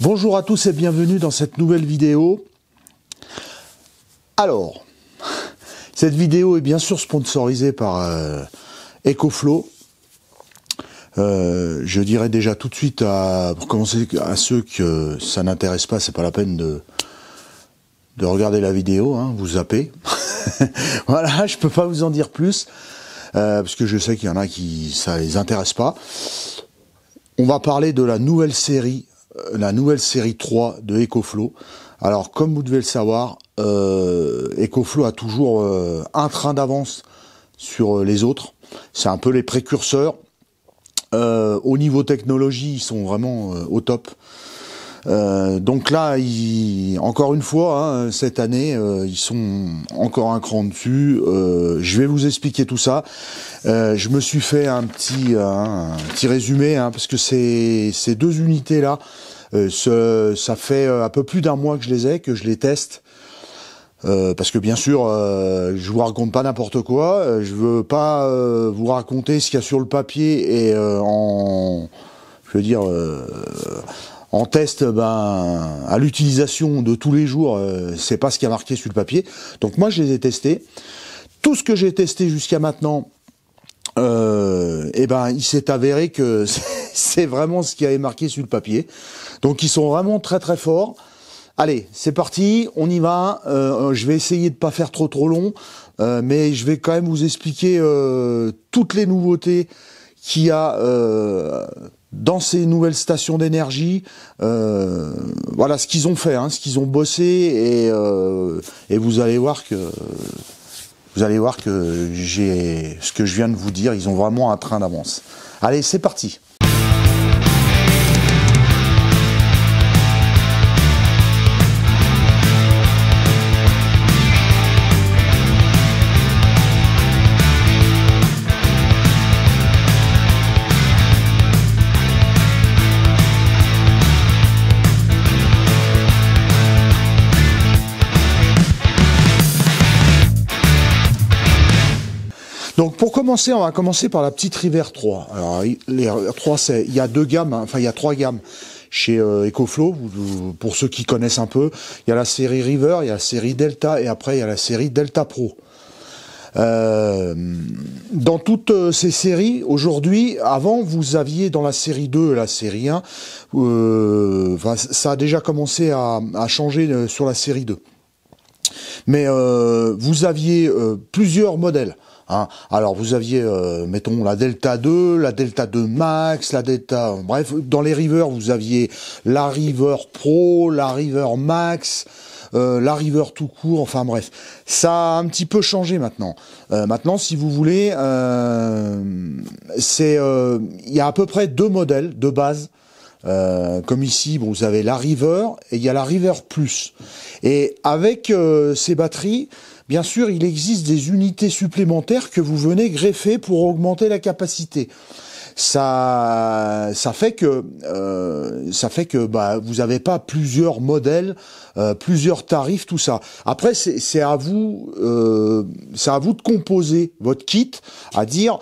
Bonjour à tous et bienvenue dans cette nouvelle vidéo. Alors, cette vidéo est bien sûr sponsorisée par EcoFlow. Je dirais déjà tout de suite, pour commencer, à ceux que ça n'intéresse pas, c'est pas la peine de regarder la vidéo, hein, vous zappez. Voilà, je peux pas vous en dire plus, parce que je sais qu'il y en a qui ça les intéresse pas. On va parler de la nouvelle série 3 de EcoFlow. Alors, comme vous devez le savoir, EcoFlow a toujours un train d'avance sur les autres. C'est un peu les précurseurs. Au niveau technologie, ils sont vraiment au top. Donc là, encore une fois, hein, cette année, ils sont encore un cran dessus. Je vais vous expliquer tout ça. Je me suis fait un petit résumé, hein, parce que ces deux unités-là, ça fait un peu plus d'un mois que je les teste. Parce que bien sûr, je vous raconte pas n'importe quoi. Je veux pas vous raconter ce qu'il y a sur le papier et en test, à l'utilisation de tous les jours, c'est pas ce qui a marqué sur le papier. Donc moi, je les ai testés. Tout ce que j'ai testé jusqu'à maintenant, il s'est avéré que c'est vraiment ce qui avait marqué sur le papier. Donc ils sont vraiment très très forts. Allez, c'est parti, on y va. Je vais essayer de pas faire trop long, mais je vais quand même vous expliquer toutes les nouveautés qu'il y a dans ces nouvelles stations d'énergie. Voilà ce qu'ils ont fait, hein, ce qu'ils ont bossé, et vous allez voir que ce que je viens de vous dire, ils ont vraiment un train d'avance. Allez, c'est parti. Donc pour commencer, on va commencer par la petite River 3. Alors les River 3, il y a deux gammes, hein, enfin il y a trois gammes chez EcoFlow. Pour ceux qui connaissent un peu, il y a la série River, il y a la série Delta et après il y a la série Delta Pro. Dans toutes ces séries, aujourd'hui, avant vous aviez dans la série 2 et la série 1, ça a déjà commencé à changer sur la série 2. Mais vous aviez plusieurs modèles. Hein. Alors vous aviez, mettons, la Delta 2, la Delta 2 Max, la Delta... Bref, dans les River, vous aviez la River Pro, la River Max, la River tout court, enfin bref. Ça a un petit peu changé maintenant. Maintenant, si vous voulez, il y a à peu près deux modèles de base. Comme ici, bon, vous avez la River et il y a la River Plus. Et avec ces batteries, bien sûr, il existe des unités supplémentaires que vous venez greffer pour augmenter la capacité. Ça fait que vous n'avez pas plusieurs modèles, plusieurs tarifs, tout ça. Après, c'est à vous de composer votre kit, à dire,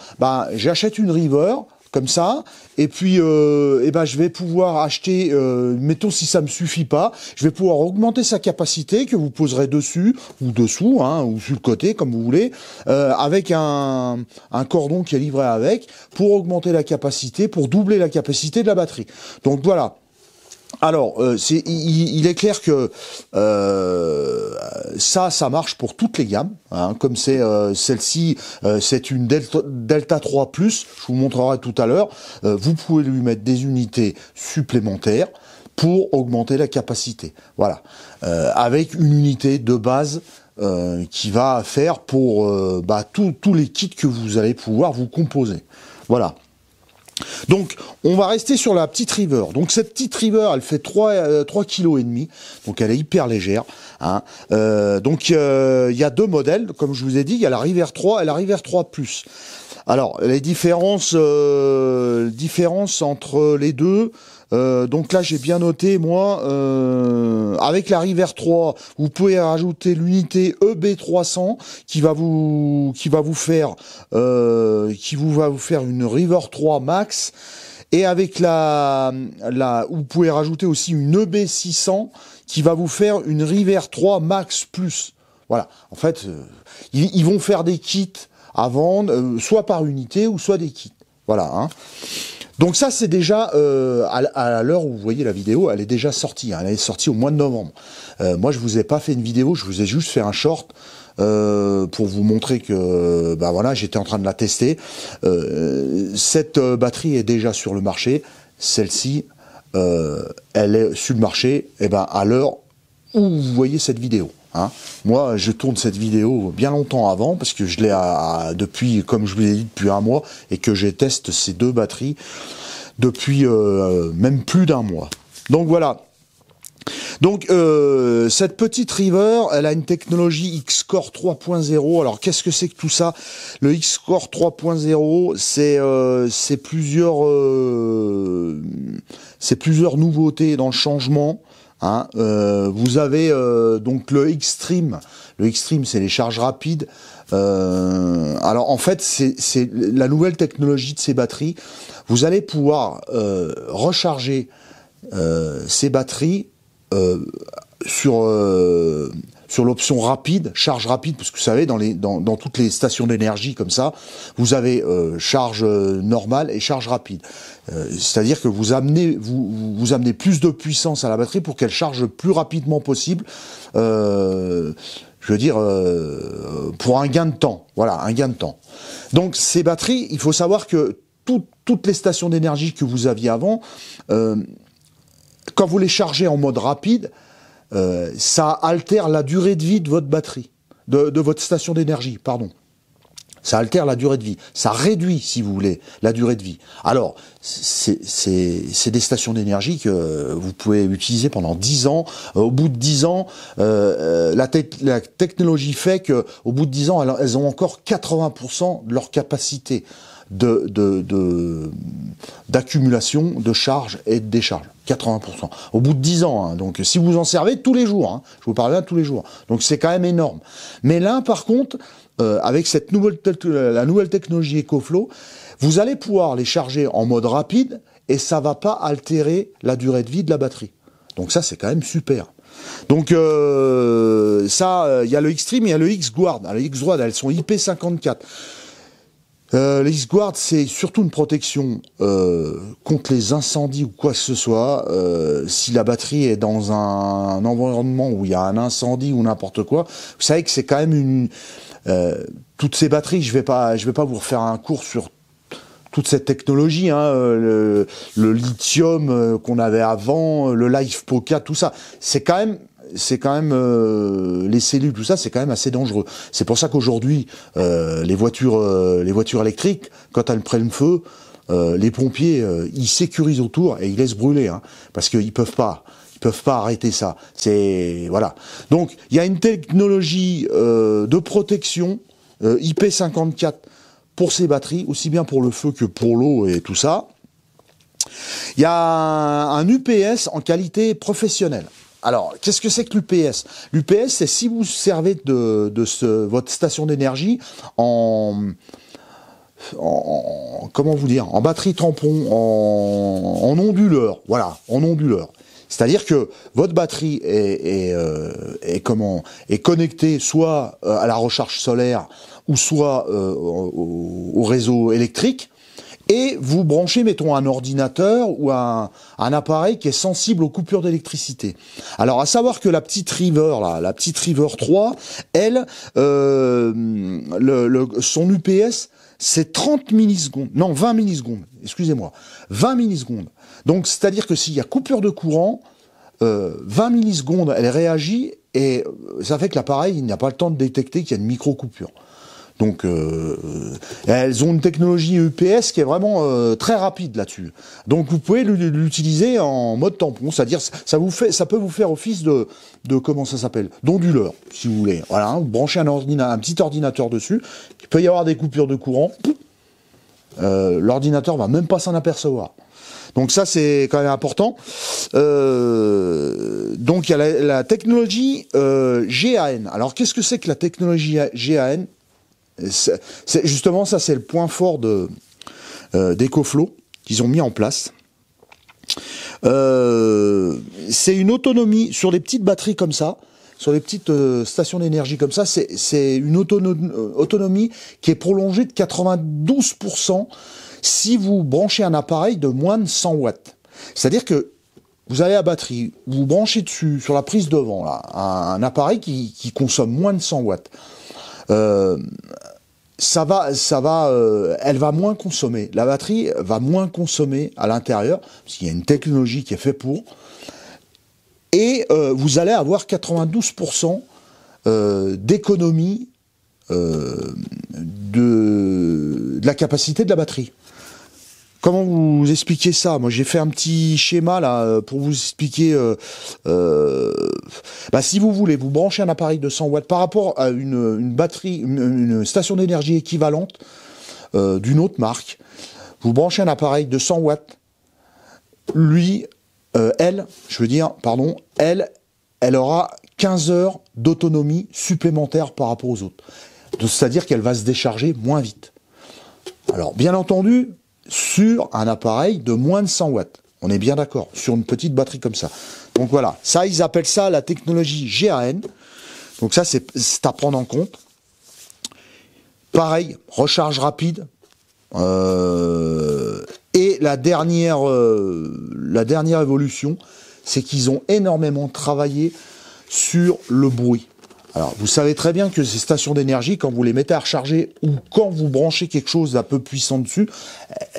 j'achète une River. Comme ça, et puis je vais pouvoir acheter, mettons si ça me suffit pas, je vais pouvoir augmenter sa capacité que vous poserez dessus ou dessous, hein, ou sur le côté comme vous voulez, avec un cordon qui est livré avec pour augmenter la capacité, pour doubler la capacité de la batterie. Donc voilà. Alors, il est clair que ça marche pour toutes les gammes, hein, comme c'est celle-ci, c'est une Delta 3 Plus, je vous montrerai tout à l'heure. Vous pouvez lui mettre des unités supplémentaires pour augmenter la capacité. Voilà, avec une unité de base qui va faire pour tous les kits que vous allez pouvoir vous composer. Voilà. Donc, on va rester sur la petite River. Donc, cette petite River, elle fait 3,5 kg. Donc, elle est hyper légère. Hein. Donc, il y a deux modèles. Comme je vous ai dit, il y a la River 3 et la River 3 Plus. Alors, les différences entre les deux... donc là, j'ai bien noté, moi, avec la River 3, vous pouvez rajouter l'unité EB300 qui va vous faire une River 3 Max Et avec vous pouvez rajouter aussi une EB600 qui va vous faire une River 3 Max Plus. Voilà. En fait, ils vont faire des kits à vendre, soit par unité ou soit des kits. Voilà. Hein. Donc ça, c'est déjà, à l'heure où vous voyez la vidéo, elle est déjà sortie. Hein, elle est sortie au mois de novembre. Moi, je vous ai pas fait une vidéo, je vous ai juste fait un short pour vous montrer que, bah voilà, j'étais en train de la tester. Cette batterie est déjà sur le marché. Celle-ci, elle est sur le marché, et ben à l'heure où vous voyez cette vidéo. Hein. Moi, je tourne cette vidéo bien longtemps avant parce que je l'ai depuis, comme je vous l'ai dit, depuis un mois et que je teste ces deux batteries depuis même plus d'un mois. Donc voilà. Donc cette petite River, elle a une technologie X-Core 3.0. Alors qu'est-ce que c'est que tout ça? Le X-Core 3.0, c'est plusieurs nouveautés dans le changement. Hein, vous avez donc le Xtreme. Le Xtreme, c'est les charges rapides. Alors en fait, c'est la nouvelle technologie de ces batteries. Vous allez pouvoir recharger ces batteries sur l'option rapide, charge rapide, parce que vous savez, dans toutes les stations d'énergie comme ça, vous avez charge normale et charge rapide. C'est-à-dire que vous amenez plus de puissance à la batterie pour qu'elle charge le plus rapidement possible. Je veux dire, pour un gain de temps. Voilà, un gain de temps. Donc ces batteries, il faut savoir que toutes les stations d'énergie que vous aviez avant, quand vous les chargez en mode rapide, ça altère la durée de vie de votre batterie, de votre station d'énergie, pardon. Ça altère la durée de vie. Ça réduit, si vous voulez, la durée de vie. Alors, c'est des stations d'énergie que vous pouvez utiliser pendant 10 ans. Au bout de 10 ans, la technologie fait que, au bout de 10 ans, elles ont encore 80% de leur capacité d'accumulation, de charge et de décharge. 80%. Au bout de 10 ans. Hein. Donc, si vous en servez tous les jours, hein, je vous parle là tous les jours. Donc, c'est quand même énorme. Mais là, par contre, avec la nouvelle technologie EcoFlow, vous allez pouvoir les charger en mode rapide et ça va pas altérer la durée de vie de la batterie. Donc ça, c'est quand même super. Donc ça, il y a le Xtreme, il y a le X-Guard. Les X-Guard, elles sont IP54. Les X-Guard, c'est surtout une protection contre les incendies ou quoi que ce soit. Si la batterie est dans un environnement où il y a un incendie ou n'importe quoi, vous savez que c'est quand même toutes ces batteries, je vais pas vous refaire un cours sur toute cette technologie, hein, le lithium qu'on avait avant, le LiFePO4, tout ça, c'est quand même les cellules, tout ça, c'est quand même assez dangereux. C'est pour ça qu'aujourd'hui, les voitures électriques, quand elles prennent feu, les pompiers, ils sécurisent autour et ils laissent brûler, hein, parce qu'ils peuvent pas arrêter ça. C'est voilà. Donc il y a une technologie de protection IP54 pour ces batteries, aussi bien pour le feu que pour l'eau et tout ça. Il y a un UPS en qualité professionnelle. Alors, qu'est-ce que c'est que l'UPS? L'UPS, c'est si vous servez votre station d'énergie en comment vous dire, en batterie tampon, en onduleur, voilà, en onduleur. C'est-à-dire que votre batterie est connectée soit à la recharge solaire ou soit au réseau électrique, et vous branchez, mettons, un ordinateur ou un appareil qui est sensible aux coupures d'électricité. Alors, à savoir que la petite River 3, elle, son UPS, c'est 30 millisecondes, non, 20 millisecondes, excusez-moi, 20 millisecondes. Donc, c'est-à-dire que s'il y a coupure de courant, 20 millisecondes, elle réagit, et ça fait que l'appareil, il n'a pas le temps de détecter qu'il y a une micro-coupure. Donc, elles ont une technologie UPS qui est vraiment très rapide là-dessus. Donc, vous pouvez l'utiliser en mode tampon, c'est-à-dire ça peut vous faire office de comment ça s'appelle, d'onduleur, si vous voulez. Voilà, hein, vous branchez un petit ordinateur dessus. Il peut y avoir des coupures de courant. L'ordinateur va même pas s'en apercevoir. Donc ça, c'est quand même important. Donc il y a la technologie GAN. Alors qu'est-ce que c'est que la technologie GAN? Justement, ça c'est le point fort d'EcoFlow, qu'ils ont mis en place. C'est une autonomie sur les petites batteries comme ça, sur les petites stations d'énergie comme ça, c'est une autonomie qui est prolongée de 92% si vous branchez un appareil de moins de 100 watts. C'est-à-dire que vous avez la batterie, vous branchez dessus, sur la prise devant, là, un appareil qui consomme moins de 100 watts. Elle va moins consommer. La batterie va moins consommer à l'intérieur, parce qu'il y a une technologie qui est faite pour. Et vous allez avoir 92% d'économie de la capacité de la batterie. Comment vous expliquer ça? Moi, j'ai fait un petit schéma là pour vous expliquer. Si vous voulez, vous branchez un appareil de 100 watts par rapport à une batterie, une station d'énergie équivalente d'une autre marque. Vous branchez un appareil de 100 watts. Lui, elle aura 15 heures d'autonomie supplémentaire par rapport aux autres. C'est-à-dire qu'elle va se décharger moins vite. Alors, bien entendu, sur un appareil de moins de 100 watts. On est bien d'accord, sur une petite batterie comme ça. Donc voilà, ça, ils appellent ça la technologie GAN. Donc ça, c'est à prendre en compte. Pareil, recharge rapide. Et la dernière évolution, c'est qu'ils ont énormément travaillé sur le bruit. Alors, vous savez très bien que ces stations d'énergie, quand vous les mettez à recharger ou quand vous branchez quelque chose d'un peu puissant dessus,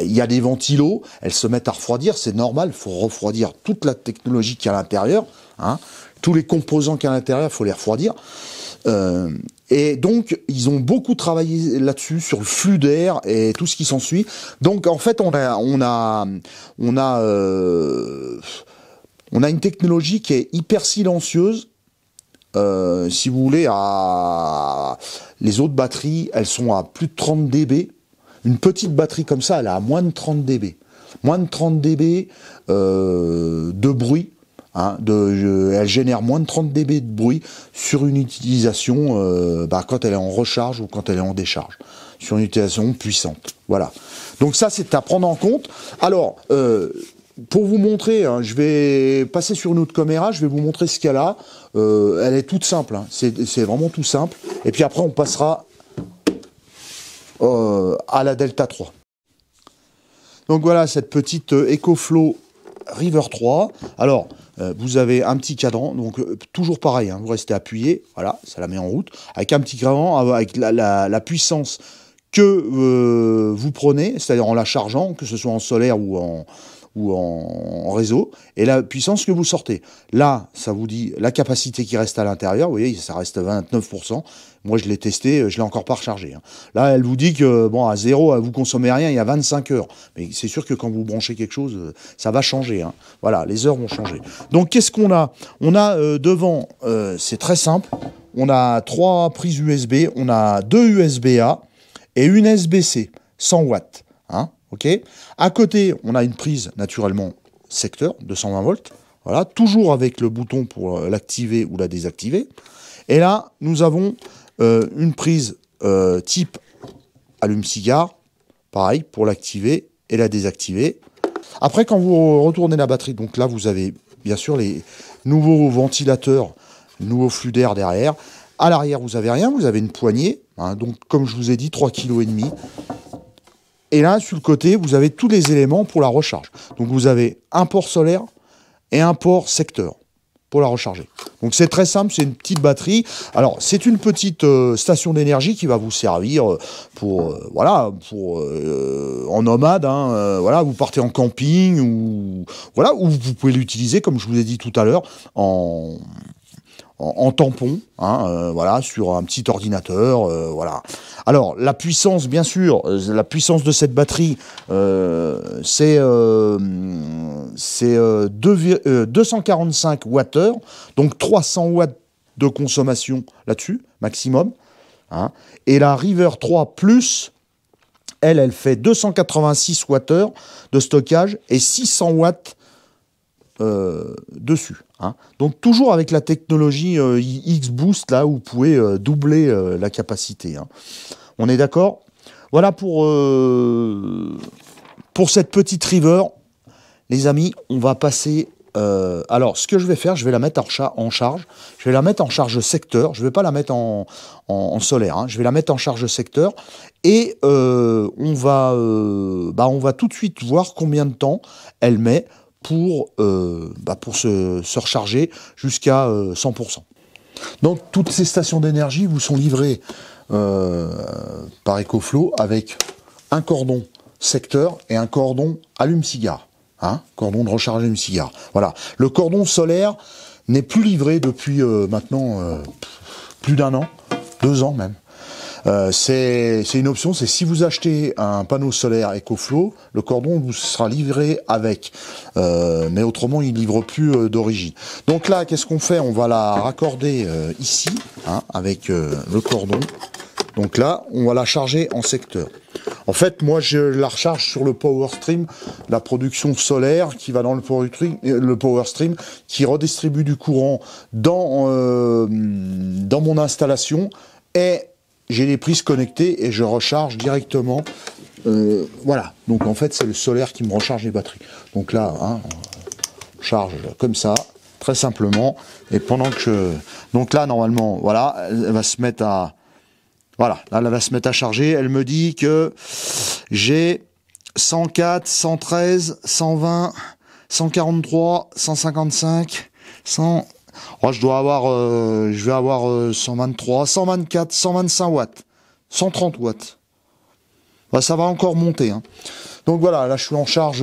il y a des ventilos, elles se mettent à refroidir, c'est normal, il faut refroidir toute la technologie qui est à l'intérieur, hein, tous les composants qui sont à l'intérieur, il faut les refroidir. Et donc, ils ont beaucoup travaillé là-dessus, sur le flux d'air et tout ce qui s'ensuit. Donc, en fait, on a une technologie qui est hyper silencieuse. Si vous voulez, les autres batteries, elles sont à plus de 30 dB. Une petite batterie comme ça, elle est à moins de 30 dB. Moins de 30 dB de bruit. Hein, elle génère moins de 30 dB de bruit sur une utilisation quand elle est en recharge ou quand elle est en décharge. Sur une utilisation puissante. Voilà. Donc ça, c'est à prendre en compte. Alors, pour vous montrer, hein, je vais passer sur une autre caméra, je vais vous montrer ce qu'elle a. Elle est toute simple, hein, c'est vraiment tout simple. Et puis après, on passera à la Delta 3. Donc voilà, cette petite EcoFlow River 3. Alors, vous avez un petit cadran, donc toujours pareil, hein, vous restez appuyé, voilà, ça la met en route, avec un petit cadran, avec la puissance que vous prenez, c'est-à-dire en la chargeant, que ce soit en solaire ou en réseau, et la puissance que vous sortez. Là, ça vous dit la capacité qui reste à l'intérieur, vous voyez, ça reste 29%. Moi, je l'ai testé, je l'ai encore pas rechargé. Hein. Là, elle vous dit que, bon, à zéro, vous consommez rien, il y a 25 heures. Mais c'est sûr que quand vous branchez quelque chose, ça va changer. Hein. Voilà, les heures vont changer. Donc, qu'est-ce qu'on a? On a devant, c'est très simple, on a 3 prises USB, on a 2 USB-A et une USB-C, 100 watts. Hein, ok. À côté, on a une prise, naturellement, secteur, 220 volts. Voilà, toujours avec le bouton pour l'activer ou la désactiver. Et là, nous avons une prise type allume-cigare, pareil, pour l'activer et la désactiver. Après, quand vous retournez la batterie, donc là, vous avez bien sûr les nouveaux ventilateurs, nouveaux flux d'air derrière. À l'arrière, vous n'avez rien, vous avez une poignée. Hein, donc, comme je vous ai dit, 3,5 kg. Et là, sur le côté, vous avez tous les éléments pour la recharge. Donc, vous avez un port solaire et un port secteur pour la recharger. Donc, c'est très simple, c'est une petite batterie. Alors, c'est une petite station d'énergie qui va vous servir pour, en nomade. Hein, voilà, vous partez en camping ou vous pouvez l'utiliser, comme je vous ai dit tout à l'heure, en tampon, hein, voilà, sur un petit ordinateur, voilà. Alors, la puissance, bien sûr, la puissance de cette batterie, c'est 245 Wh, donc 300 watts de consommation là-dessus, maximum. Hein. Et la River 3 Plus, elle fait 286 Wh de stockage et 600 watts dessus. Hein. Donc toujours avec la technologie X-Boost, là où vous pouvez doubler la capacité. Hein. On est d'accord? Voilà pour pour cette petite river, les amis, on va passer... alors, ce que je vais faire, je vais la mettre en charge. Je vais la mettre en charge secteur. Je ne vais pas la mettre en solaire. Hein. Je vais la mettre en charge secteur. Et on va tout de suite voir combien de temps elle met pour se recharger jusqu'à 100%. Donc, toutes ces stations d'énergie vous sont livrées par EcoFlow avec un cordon secteur et un cordon allume-cigare. Hein, cordon de recharge allume-cigare. Voilà. Le cordon solaire n'est plus livré depuis maintenant plus d'1 an, 2 ans même. C'est une option, c'est si vous achetez un panneau solaire EcoFlow, le cordon vous sera livré avec. Mais autrement, il ne livre plus d'origine. Donc là, qu'est-ce qu'on fait? On va la raccorder ici, hein, avec le cordon. Donc là, on va la charger en secteur. En fait, moi, je la recharge sur le Power Stream, la production solaire qui va dans le Power Stream, qui redistribue du courant dans mon installation, et j'ai les prises connectées et je recharge directement. Voilà. Donc en fait, c'est le solaire qui me recharge les batteries. Donc là, hein, on charge comme ça, très simplement. Et pendant que donc là, normalement, voilà, elle va se mettre à... Voilà, là, elle va se mettre à charger. Elle me dit que j'ai 104, 113, 120, 143, 155, 100... Oh, je vais avoir 123, 124, 125 watts, 130 watts. Bah, ça va encore monter. Hein. Donc voilà, là je suis en charge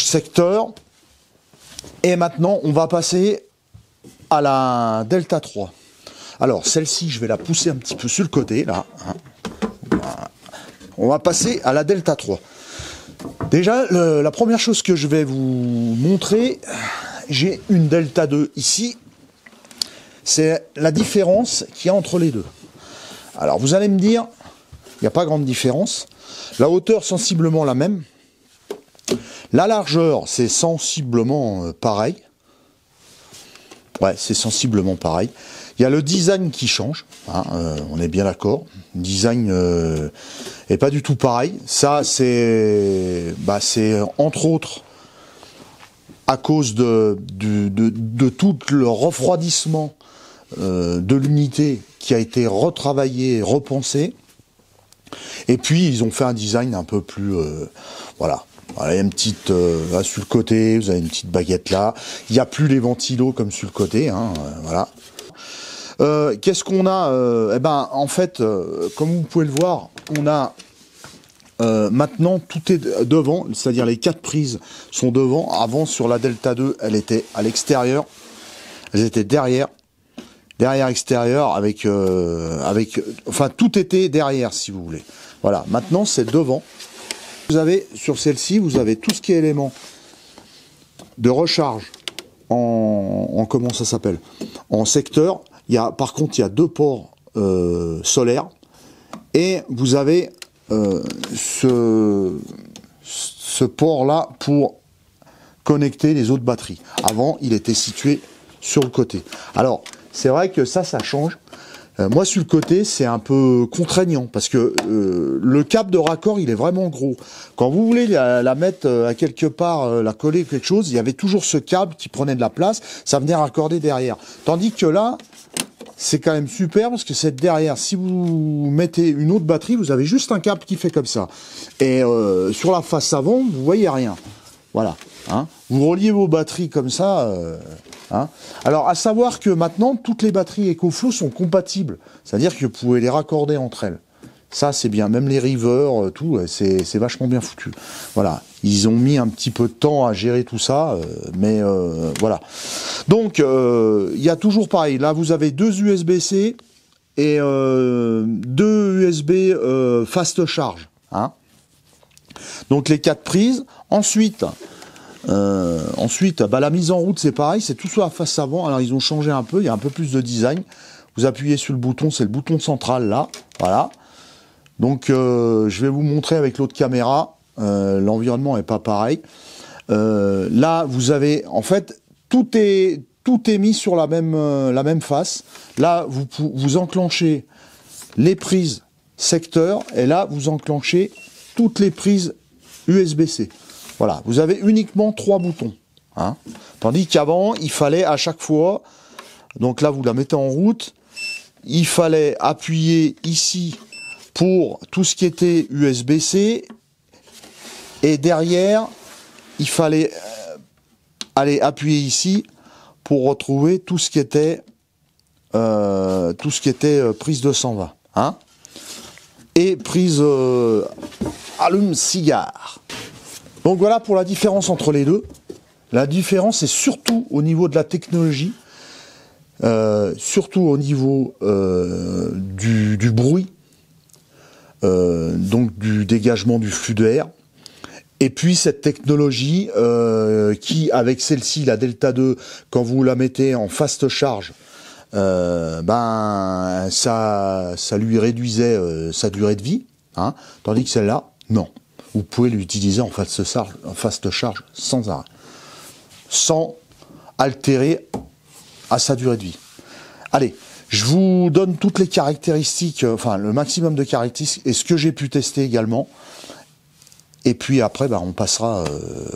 secteur. Et maintenant, on va passer à la Delta 3. Alors, celle-ci, je vais la pousser un petit peu sur le côté, là. Hein. On va passer à la Delta 3. Déjà, la première chose que je vais vous montrer, j'ai une Delta 2 ici. C'est la différence qu'il y a entre les deux. Alors, vous allez me dire, il n'y a pas grande différence. La hauteur, sensiblement la même. La largeur, c'est sensiblement pareil. Ouais, c'est sensiblement pareil. Il y a le design qui change, hein, on est bien d'accord. Le design est pas du tout pareil. Ça, c'est entre autres à cause de tout le refroidissement de l'unité qui a été retravaillé, repensé. Et puis, ils ont fait un design un peu plus... voilà. Voilà, il y a une petite... là, sur le côté, vous avez une petite baguette là. Il n'y a plus les ventilos comme sur le côté, hein, voilà. Qu'est-ce qu'on a? En fait, comme vous pouvez le voir, on a maintenant tout est devant, c'est-à-dire les 4 prises sont devant. Avant, sur la Delta 2, elle était à l'extérieur, elles étaient derrière extérieur, enfin tout était derrière, si vous voulez. Voilà, maintenant c'est devant. Vous avez sur celle-ci, vous avez tout ce qui est élément de recharge en comment ça s'appelle, en secteur. Par contre, il y a 2 ports solaires et vous avez ce port-là pour connecter les autres batteries. Avant, il était situé sur le côté. Alors, c'est vrai que ça change. Moi, sur le côté, c'est un peu contraignant parce que le câble de raccord, il est vraiment gros. Quand vous voulez la mettre à quelque part, la coller quelque chose, il y avait toujours ce câble qui prenait de la place, ça venait raccorder derrière. Tandis que là, c'est quand même super parce que c'est derrière. Si vous mettez une autre batterie, vous avez juste un câble qui fait comme ça. Et sur la face avant, vous voyez rien. Voilà. Hein. Vous reliez vos batteries comme ça. Hein. Alors, à savoir que maintenant, toutes les batteries EcoFlow sont compatibles. C'est-à-dire que vous pouvez les raccorder entre elles. Ça, c'est bien. Même les rivers, tout, c'est vachement bien foutu. Voilà. Ils ont mis un petit peu de temps à gérer tout ça, mais voilà. Donc, il y a toujours pareil. Là, vous avez 2 USB-C et 2 USB fast charge. Hein. Donc, les 4 prises. Ensuite, la mise en route, c'est pareil. C'est tout sur la face avant. Alors, ils ont changé un peu. Il y a un peu plus de design. Vous appuyez sur le bouton. C'est le bouton central, là. Voilà. Donc, je vais vous montrer avec l'autre caméra. L'environnement n'est pas pareil. Là, vous avez, en fait, tout est mis sur la même face. Là, vous enclenchez les prises secteur, et là, vous enclenchez toutes les prises USB-C. Voilà, vous avez uniquement 3 boutons. Hein. Tandis qu'avant, il fallait à chaque fois, donc là vous la mettez en route, il fallait appuyer ici pour tout ce qui était USB-C, et derrière, il fallait aller appuyer ici pour retrouver tout ce qui était prise 220, hein, et prise allume-cigare. Donc voilà pour la différence entre les deux. La différence est surtout au niveau de la technologie, surtout au niveau du bruit, donc du dégagement du flux d'air. Et puis cette technologie qui, avec celle-ci, la Delta 2, quand vous la mettez en fast charge, ça lui réduisait sa durée de vie, hein, tandis que celle-là, non. Vous pouvez l'utiliser en fast charge sans arrêt, sans altérer à sa durée de vie. Allez, je vous donne toutes les caractéristiques, enfin le maximum de caractéristiques, et ce que j'ai pu tester également. Et puis après, on passera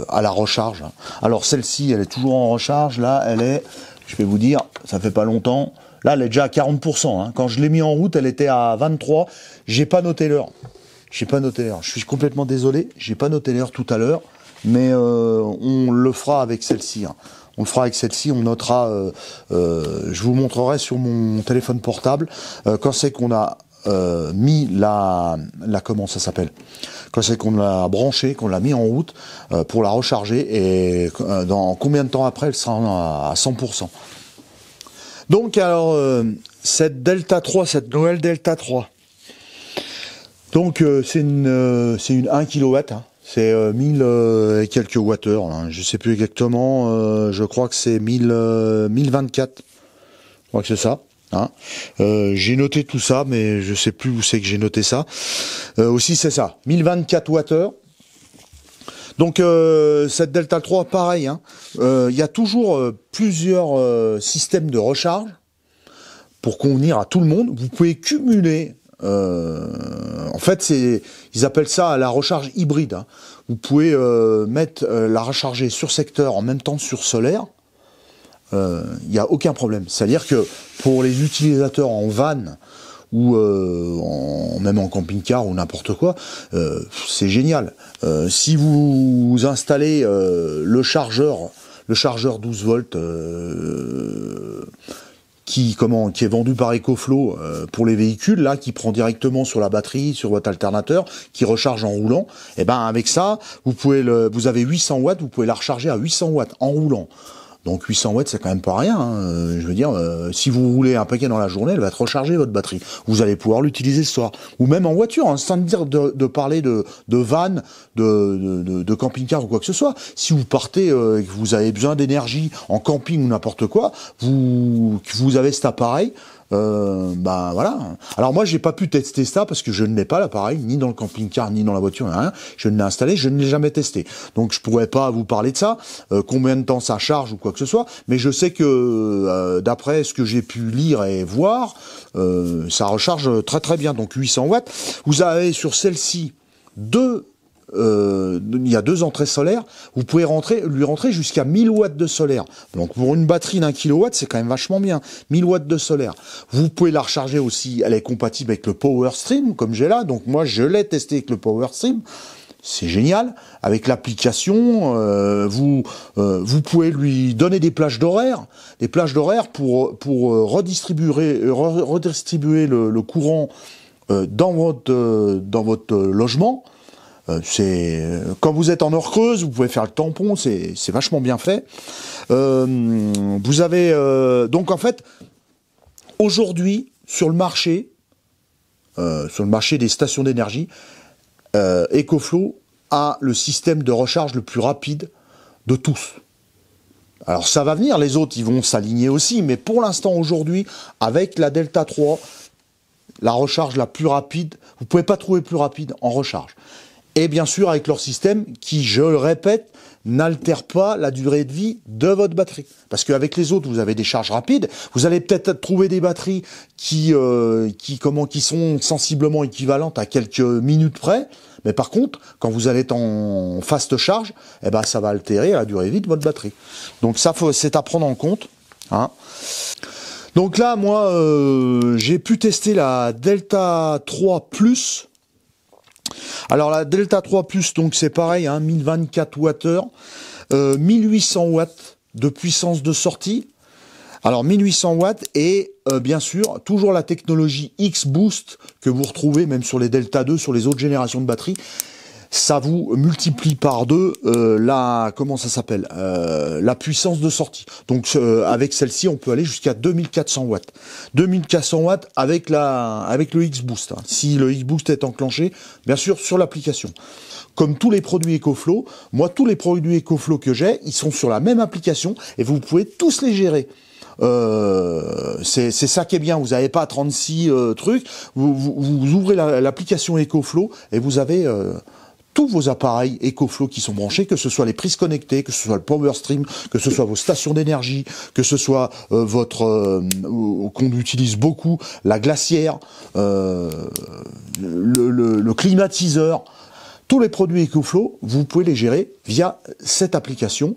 à la recharge. Alors celle-ci, elle est toujours en recharge. Là, elle est, je vais vous dire, ça fait pas longtemps. Là, elle est déjà à 40%. Hein. Quand je l'ai mis en route, elle était à 23. J'ai pas noté l'heure. Je suis complètement désolé. J'ai pas noté l'heure tout à l'heure. Mais on le fera avec celle-ci. Hein. On le fera avec celle-ci. On notera. Je vous montrerai sur mon téléphone portable quand c'est qu'on a mis comment ça s'appelle, quand c'est qu'on l'a branché, qu'on l'a mis en route pour la recharger, et dans combien de temps après elle sera à 100%. Donc alors cette Delta 3, cette nouvelle Delta 3, donc c'est une 1 kW, hein, c'est 1000 et quelques wattheures, hein, je sais plus exactement, je crois que c'est 1024, je crois que c'est ça. Hein. J'ai noté tout ça, mais je sais plus où c'est que j'ai noté ça. Aussi, c'est ça, 1024 wattheures. Donc, cette Delta 3, pareil. Hein. Y a toujours plusieurs systèmes de recharge pour convenir à tout le monde. Vous pouvez cumuler. En fait, ils appellent ça la recharge hybride. Hein. Vous pouvez mettre la recharger sur secteur en même temps sur solaire. Il n'y a aucun problème. C'est-à-dire que pour les utilisateurs en van ou même en camping-car ou n'importe quoi, c'est génial. Si vous installez le chargeur 12 volts qui est vendu par EcoFlow pour les véhicules, là, qui prend directement sur la batterie, sur votre alternateur, qui recharge en roulant, et ben avec ça, vous avez 800 watts, vous pouvez la recharger à 800 watts en roulant. Donc 800 watts, c'est quand même pas rien. Hein. Je veux dire, si vous roulez un paquet dans la journée, elle va te recharger votre batterie. Vous allez pouvoir l'utiliser ce soir. Ou même en voiture, hein, sans dire de parler de van, de camping-car ou quoi que ce soit. Si vous partez et que vous avez besoin d'énergie en camping ou n'importe quoi, que vous avez cet appareil, voilà. Alors moi, j'ai pas pu tester ça parce que je ne l'ai pas l'appareil, ni dans le camping-car, ni dans la voiture, rien. Je ne l'ai installé, je ne l'ai jamais testé. Donc je pourrais pas vous parler de ça, combien de temps ça charge ou quoi que ce soit. Mais je sais que d'après ce que j'ai pu lire et voir, ça recharge très très bien. Donc 800 watts. Vous avez sur celle-ci il y a 2 entrées solaires, vous pouvez lui rentrer jusqu'à 1000 watts de solaire. Donc pour une batterie d'1 kW, c'est quand même vachement bien. 1000 watts de solaire. Vous pouvez la recharger aussi, elle est compatible avec le PowerStream, comme j'ai là. Donc moi, je l'ai testé avec le PowerStream. C'est génial. Avec l'application, vous pouvez lui donner des plages d'horaire, pour redistribuer le courant dans votre logement. Quand vous êtes en heure creuse, vous pouvez faire le tampon, c'est vachement bien fait. Vous avez donc en fait aujourd'hui sur le marché des stations d'énergie, EcoFlow a le système de recharge le plus rapide de tous. Alors ça va venir, les autres ils vont s'aligner aussi, mais pour l'instant aujourd'hui, avec la Delta 3, la recharge la plus rapide, vous pouvez pas trouver plus rapide en recharge. Et bien sûr avec leur système qui, je le répète, n'altère pas la durée de vie de votre batterie. Parce qu'avec les autres, vous avez des charges rapides. Vous allez peut-être trouver des batteries qui sont sensiblement équivalentes à quelques minutes près. Mais par contre, quand vous allez être en fast charge, eh ben, ça va altérer la durée de vie de votre batterie. Donc ça, c'est à prendre en compte, hein. Donc là, moi, j'ai pu tester la Delta 3 Plus. Alors la Delta 3 Plus, donc c'est pareil, hein, 1024 Wh, 1800 watts de puissance de sortie. Alors 1800 watts et bien sûr, toujours la technologie X-Boost que vous retrouvez même sur les Delta 2, sur les autres générations de batteries. Ça vous multiplie par deux comment ça s'appelle, la puissance de sortie. Donc avec celle-ci, on peut aller jusqu'à 2400 watts. 2400 watts avec le X-Boost. Hein. Si le X-Boost est enclenché, bien sûr, sur l'application. Comme tous les produits EcoFlow, moi, tous les produits EcoFlow que j'ai, ils sont sur la même application et vous pouvez tous les gérer. C'est ça qui est bien, vous n'avez pas 36 trucs, vous ouvrez l'application EcoFlow et vous avez tous vos appareils EcoFlow qui sont branchés, que ce soit les prises connectées, que ce soit le Power Stream, que ce soit vos stations d'énergie, que ce soit qu'on utilise beaucoup, la glacière, le climatiseur. Tous les produits EcoFlow, vous pouvez les gérer via cette application.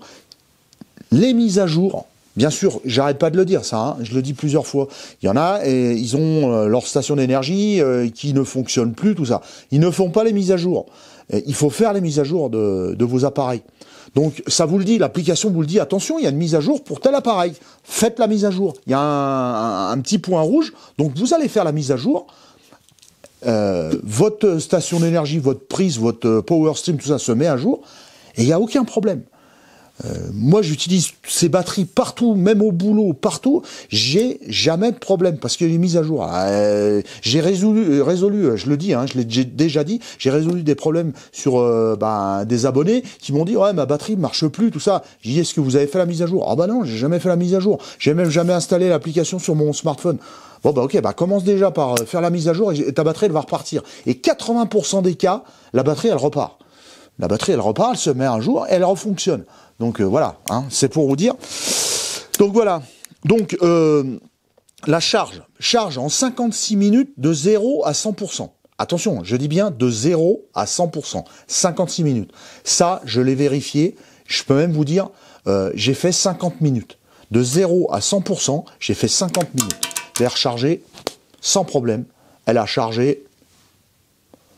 Les mises à jour, bien sûr, j'arrête pas de le dire ça, hein, je le dis plusieurs fois. Il y en a, et ils ont leur station d'énergie qui ne fonctionne plus, tout ça. Ils ne font pas les mises à jour. Et il faut faire les mises à jour de vos appareils. Donc ça vous le dit, l'application vous le dit, attention, il y a une mise à jour pour tel appareil. Faites la mise à jour. Il y a un petit point rouge, donc vous allez faire la mise à jour. Votre station d'énergie, votre prise, votre Power Stream, tout ça se met à jour, et il n'y a aucun problème. Moi, j'utilise ces batteries partout, même au boulot, partout. J'ai jamais de problème parce qu'il y a les mises à jour. J'ai résolu, je le dis, hein, je l'ai déjà dit, j'ai résolu des problèmes sur des abonnés qui m'ont dit ouais, ma batterie marche plus, tout ça. J'ai dit est-ce que vous avez fait la mise à jour? Ah bah non, j'ai jamais fait la mise à jour. J'ai même jamais installé l'application sur mon smartphone. Bon bah ok, bah commence déjà par faire la mise à jour et ta batterie elle va repartir. Et 80% des cas, la batterie elle repart. La batterie elle repart, elle se met un jour, elle refonctionne. Donc voilà, hein, c'est pour vous dire. Donc voilà. Donc la charge en 56 minutes de 0 à 100%. Attention, je dis bien de 0 à 100%. 56 minutes. Ça, je l'ai vérifié. Je peux même vous dire, j'ai fait 50 minutes. De 0 à 100%, j'ai fait 50 minutes. Je l'ai rechargé sans problème. Elle a chargé.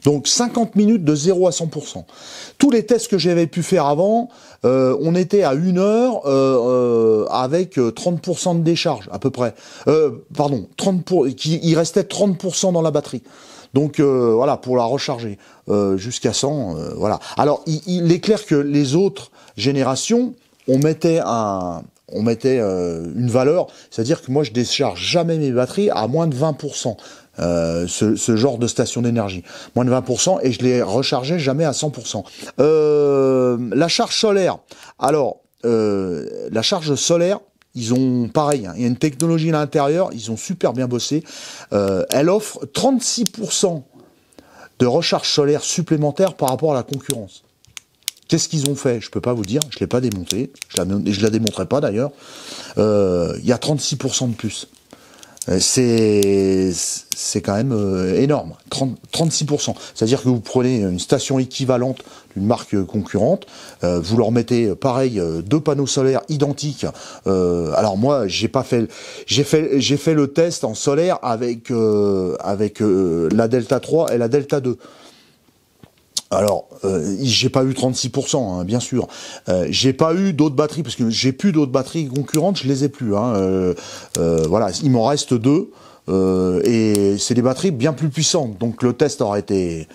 Donc 50 minutes de 0 à 100%. Tous les tests que j'avais pu faire avant, on était à 1 heure avec 30% de décharge à peu près. Pardon, il restait 30% dans la batterie. Donc voilà, pour la recharger jusqu'à 100, voilà. Alors il est clair que les autres générations, on mettait une valeur, c'est-à-dire que moi je décharge jamais mes batteries à moins de 20%. Ce genre de station d'énergie. Moins de 20% et je les rechargeais jamais à 100%. La charge solaire. Alors, la charge solaire, ils ont pareil, hein, il y a une technologie à l'intérieur, ils ont super bien bossé. Elle offre 36% de recharge solaire supplémentaire par rapport à la concurrence. Qu'est-ce qu'ils ont fait? Je peux pas vous dire, je l'ai pas démonté, je la démontrerai pas d'ailleurs. Il y a 36% de plus. C'est quand même énorme, 36%. C'est-à-dire que vous prenez une station équivalente d'une marque concurrente, vous leur mettez pareil 2 panneaux solaires identiques. Alors moi j'ai fait le test en solaire avec la Delta 3 et la Delta 2. Alors, j'ai pas eu 36%, hein, bien sûr. J'ai pas eu d'autres batteries, parce que j'ai plus d'autres batteries concurrentes, je les ai plus. Hein. Voilà, il m'en reste 2, et c'est des batteries bien plus puissantes. Donc le test aurait été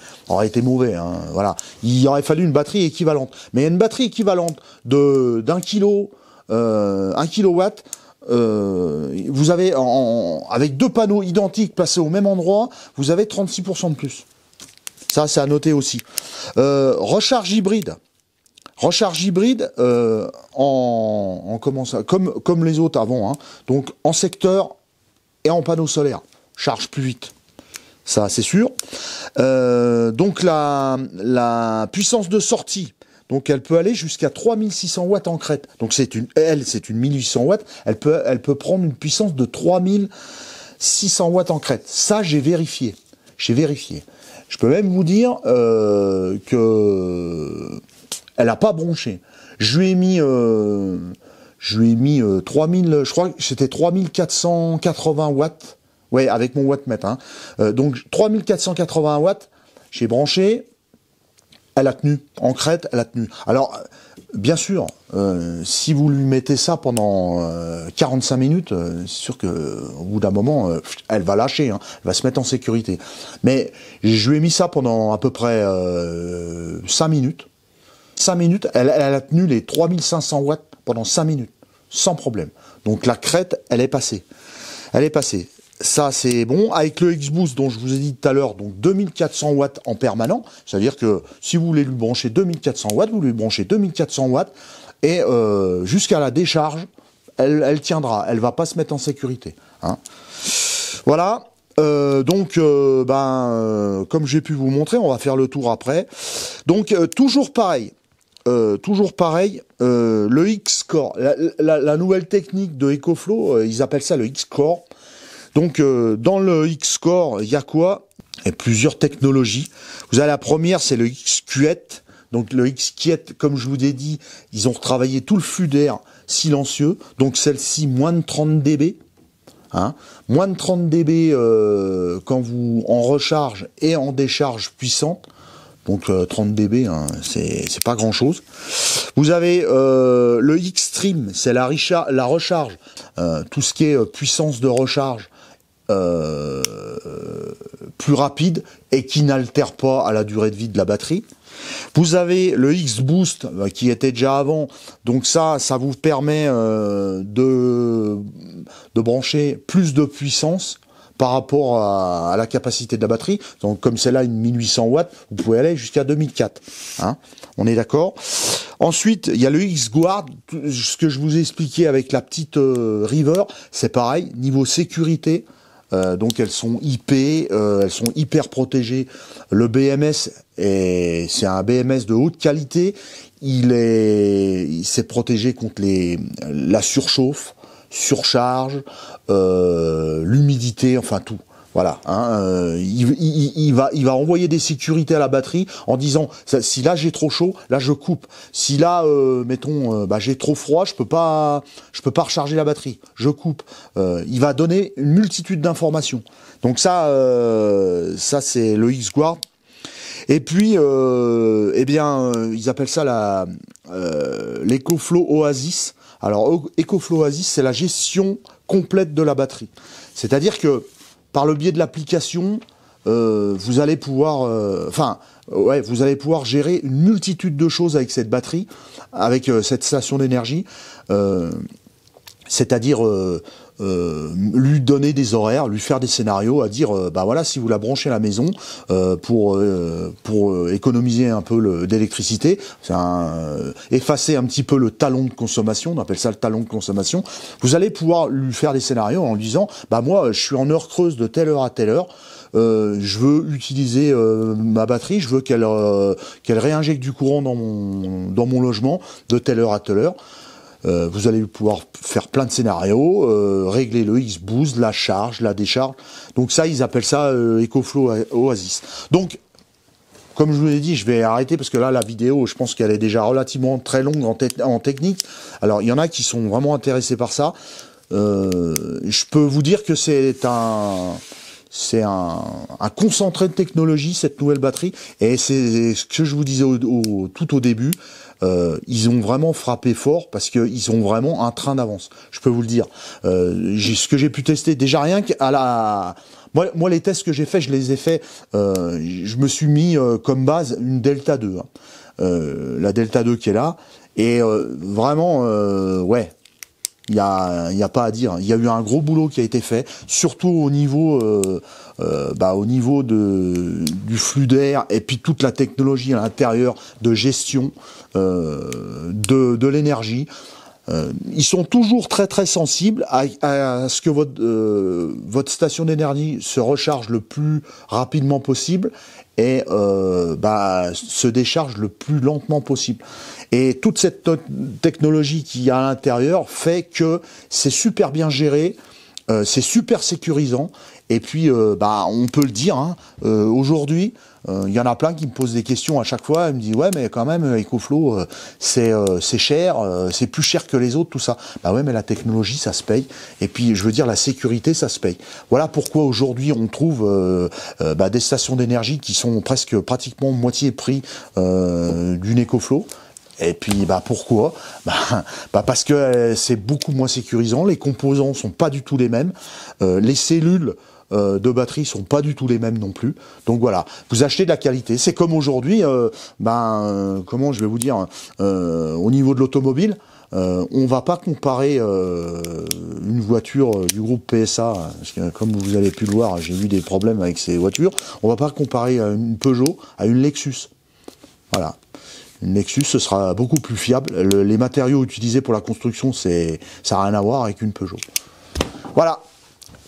mauvais. Hein, voilà, il aurait fallu une batterie équivalente. Mais une batterie équivalente d'1 kilo, 1 kilowatt. Vous avez avec 2 panneaux identiques placés au même endroit, vous avez 36% de plus. Ça, c'est à noter aussi. Recharge hybride. Recharge hybride comment ça, comme les autres avant. Hein. Donc en secteur et en panneau solaire. Charge plus vite. Ça, c'est sûr. Donc la puissance de sortie. Donc elle peut aller jusqu'à 3600 watts en crête. Donc c'est une 1800 watts. Elle peut prendre une puissance de 3600 watts en crête. Ça, j'ai vérifié. Je peux même vous dire que elle a pas bronché. Je lui ai mis 3000, je crois que c'était 3480 watts. Ouais, avec mon wattmètre. Hein. Donc 3480 watts, j'ai branché, elle a tenu. En crête, elle a tenu. Alors, bien sûr, si vous lui mettez ça pendant 45 minutes, c'est sûr qu'au bout d'un moment, elle va lâcher, hein, elle va se mettre en sécurité. Mais je lui ai mis ça pendant à peu près 5 minutes. 5 minutes, elle a tenu les 3500 watts pendant 5 minutes, sans problème. Donc la crête, elle est passée. Elle est passée. Ça, c'est bon. Avec le X-Boost dont je vous ai dit tout à l'heure, donc 2400 watts en permanent, c'est-à-dire que si vous voulez lui brancher 2400 watts, vous lui branchez 2400 watts, et jusqu'à la décharge, elle tiendra, elle va pas se mettre en sécurité. Hein. Voilà. Comme j'ai pu vous montrer, on va faire le tour après. Donc, toujours pareil. Le X-Core, la nouvelle technique de EcoFlow, ils appellent ça le X-Core. Donc, dans le X-Core, il y a quoi? Il y a plusieurs technologies. Vous avez la première, c'est le X-Quiet. Donc, le X-Quiet, comme je vous ai dit, ils ont retravaillé tout le flux d'air silencieux. Donc, celle-ci, moins de 30 dB. Hein, moins de 30 dB quand vous en recharge et en décharge puissante. Donc 30 dB, hein, c'est pas grand chose. Vous avez le X-Stream, c'est la recharge, tout ce qui est puissance de recharge plus rapide et qui n'altère pas à la durée de vie de la batterie. Vous avez le X-Boost qui était déjà avant, donc ça vous permet de brancher plus de puissance par rapport à la capacité de la batterie. Donc comme celle-là, une 1800 watts, vous pouvez aller jusqu'à 2004. Hein, on est d'accord. Ensuite, il y a le X-Guard, ce que je vous ai expliqué avec la petite River, c'est pareil, niveau sécurité. Donc elles sont IP, elles sont hyper protégées. Le BMS, c'est un BMS de haute qualité. Il s'est protégé contre la surchauffe, surcharge, l'humidité, enfin tout. Voilà, hein, il va envoyer des sécurités à la batterie en disant si là j'ai trop chaud, là je coupe. Si là, mettons, j'ai trop froid, je peux pas recharger la batterie, je coupe. Il va donner une multitude d'informations. Donc ça c'est le X-Guard. Et puis, ils appellent ça l'EcoFlow Oasis. Alors, EcoFlow Oasis, c'est la gestion complète de la batterie. C'est-à-dire que par le biais de l'application, vous allez pouvoir, vous allez pouvoir gérer une multitude de choses avec cette batterie, avec cette station d'énergie. C'est-à-dire lui donner des horaires, lui faire des scénarios, à dire voilà, si vous la branchez à la maison pour économiser un peu d'électricité, effacer un petit peu le talon de consommation, on appelle ça le talon de consommation, vous allez pouvoir lui faire des scénarios en lui disant moi je suis en heure creuse de telle heure à telle heure, je veux utiliser ma batterie, je veux qu'elle réinjecte du courant dans mon logement de telle heure à telle heure. Vous allez pouvoir faire plein de scénarios, régler le X-Boost, la charge, la décharge. Donc ça, ils appellent ça EcoFlow Oasis. Donc, comme je vous l'ai dit, je vais arrêter parce que là, la vidéo, je pense qu'elle est déjà relativement très longue en technique. Alors, il y en a qui sont vraiment intéressés par ça. Je peux vous dire que c'est un concentré de technologie, cette nouvelle batterie. Et c'est ce que je vous disais tout au début. Ils ont vraiment frappé fort parce qu'ils ont vraiment un train d'avance. Je peux vous le dire. Ce que j'ai pu tester, déjà rien qu'à moi, les tests que j'ai faits, je les ai faits. Je me suis mis comme base une Delta 2, hein. La Delta 2 qui est là, et vraiment, il y a pas à dire. Il y a eu un gros boulot qui a été fait, surtout au niveau du flux d'air et puis toute la technologie à l'intérieur de gestion de l'énergie. Ils sont toujours très très sensibles à ce que votre station d'énergie se recharge le plus rapidement possible et se décharge le plus lentement possible. Et toute cette technologie qu'il y a à l'intérieur fait que c'est super bien géré, c'est super sécurisant. Et puis, on peut le dire, hein, aujourd'hui, Il y en a plein qui me posent des questions à chaque fois. Ils me disent ouais, mais quand même EcoFlow, c'est cher, c'est plus cher que les autres, tout ça. Bah ouais, mais la technologie, ça se paye. Et puis, je veux dire, la sécurité, ça se paye. Voilà pourquoi aujourd'hui on trouve des stations d'énergie qui sont pratiquement moitié prix d'une EcoFlow. Et puis pourquoi parce que c'est beaucoup moins sécurisant, les composants sont pas du tout les mêmes, les cellules de batterie sont pas du tout les mêmes non plus. Donc voilà, vous achetez de la qualité. C'est comme aujourd'hui, comment je vais vous dire, au niveau de l'automobile, on va pas comparer une voiture du groupe PSA, parce que comme vous avez pu le voir, j'ai eu des problèmes avec ces voitures. On va pas comparer une Peugeot à une Lexus. Voilà. Une Lexus, ce sera beaucoup plus fiable. Les matériaux utilisés pour la construction, ça n'a rien à voir avec une Peugeot. Voilà.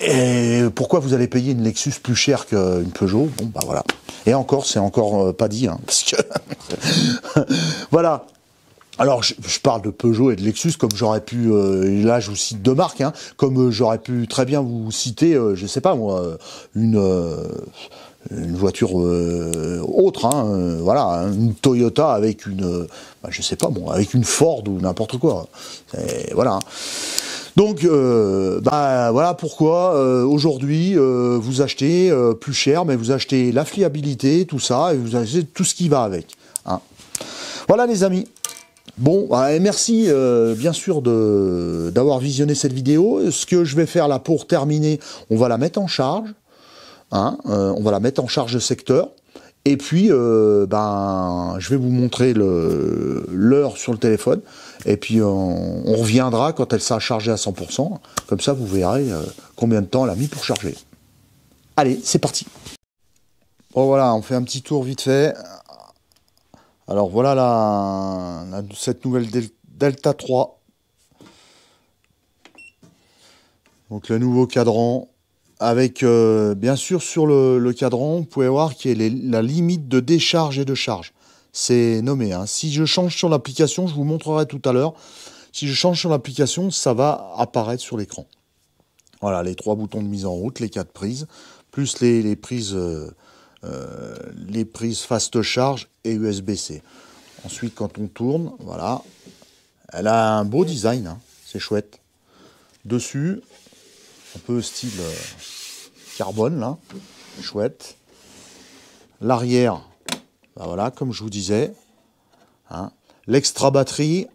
Et pourquoi vous allez payer une Lexus plus chère qu'une Peugeot? Bon, voilà. Et encore, c'est encore pas dit, hein, parce que voilà. Alors, je parle de Peugeot et de Lexus, comme j'aurais pu, là je vous cite deux marques, hein, comme j'aurais pu très bien vous citer, je sais pas moi, une voiture autre, hein, voilà, hein, une Toyota avec une, je sais pas moi, avec une Ford ou n'importe quoi. Voilà. Donc, voilà pourquoi aujourd'hui vous achetez plus cher, mais vous achetez la fiabilité, tout ça, et vous achetez tout ce qui va avec. Hein. Voilà les amis. Bon, et merci bien sûr d'avoir visionné cette vidéo. Ce que je vais faire là pour terminer, on va la mettre en charge. Hein, on va la mettre en charge de secteur. Et puis, je vais vous montrer l'heure sur le téléphone. Et puis, on reviendra quand elle sera chargée à 100%. Comme ça, vous verrez combien de temps elle a mis pour charger. Allez, c'est parti. Bon, voilà, on fait un petit tour vite fait. Alors, voilà cette nouvelle Delta 3. Donc, le nouveau cadran. Avec, bien sûr, sur le cadran, vous pouvez voir qu'il y a la limite de décharge et de charge. C'est nommé. Hein. Si je change sur l'application, je vous montrerai tout à l'heure. Si je change sur l'application, ça va apparaître sur l'écran. Voilà, les 3 boutons de mise en route, les 4 prises, plus les prises fast charge et USB-C. Ensuite, quand on tourne, voilà, elle a un beau design, hein, c'est chouette. Dessus, un peu style carbone, là, chouette. L'arrière, voilà, comme je vous disais. Hein. L'extra batterie,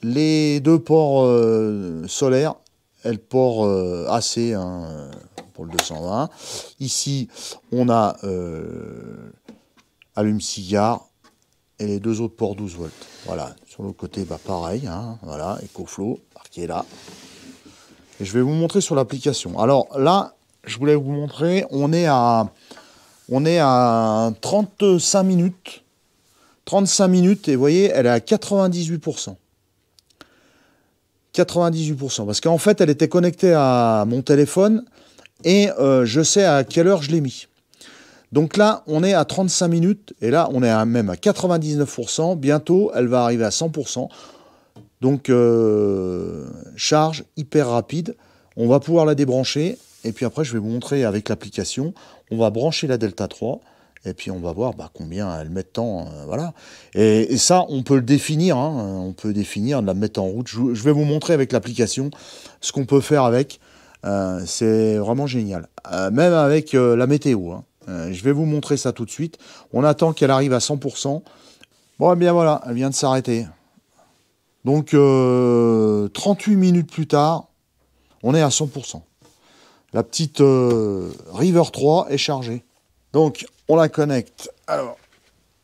les 2 ports solaires, et le port AC hein, pour le 220. Ici, on a allume-cigare et les 2 autres ports 12 volts. Voilà, sur le côté, pareil, hein, voilà, EcoFlow, marqué là. Et je vais vous montrer sur l'application. Alors là, je voulais vous montrer, on est à 35 minutes. 35 minutes, et vous voyez, elle est à 98%. 98%. Parce qu'en fait, elle était connectée à mon téléphone et je sais à quelle heure je l'ai mis. Donc là, on est à 35 minutes et là, on est même à 99%. Bientôt, elle va arriver à 100%. Donc, charge hyper rapide. On va pouvoir la débrancher. Et puis après, je vais vous montrer avec l'application. On va brancher la Delta 3. Et puis, on va voir combien elle met de temps. Voilà. Et ça, on peut le définir. Hein, on peut définir, de la mettre en route. Je vais vous montrer avec l'application ce qu'on peut faire avec. C'est vraiment génial. Même avec la météo. Hein. Je vais vous montrer ça tout de suite. On attend qu'elle arrive à 100%. Bon, et bien voilà, elle vient de s'arrêter. Donc, 38 minutes plus tard, on est à 100%. La petite River 3 est chargée. Donc, on la connecte alors,